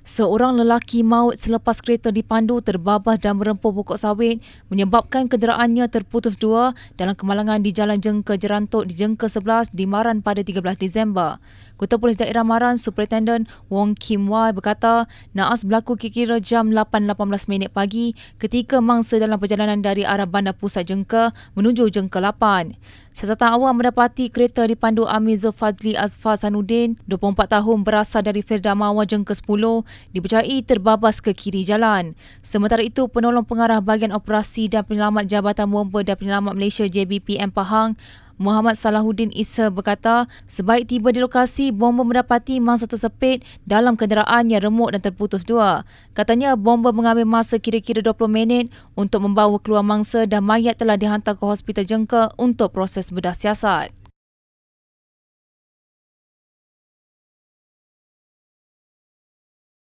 Seorang lelaki maut selepas kereta dipandu terbabas dan merempuh pokok sawit menyebabkan kenderaannya terputus dua dalam kemalangan di Jalan Jengka Jerantuk di Jengka 11 di Maran pada 13 Disember. Ketua Polis Daerah Maran, Superintendent Wong Kim Wai berkata, naas berlaku kira-kira jam 8.18 pagi ketika mangsa dalam perjalanan dari arah Bandar Pusat Jengka menuju Jengka 8. Siasatan awam mendapati kereta dipandu Amir Zulfadli Azfar Sanudin, 24 tahun berasal dari Firda Mawar Jengka 10, dipercayai terbabas ke kiri jalan. Sementara itu, penolong pengarah bahagian operasi dan penyelamat Jabatan Bomba dan Penyelamat Malaysia JBPM Pahang, Muhammad Salahuddin Issa berkata, sebaik tiba di lokasi, bomba mendapati mangsa tersepit dalam kenderaan yang remuk dan terputus dua. Katanya, bomba mengambil masa kira-kira 20 minit untuk membawa keluar mangsa dan mayat telah dihantar ke Hospital Jengka untuk proses bedah siasat.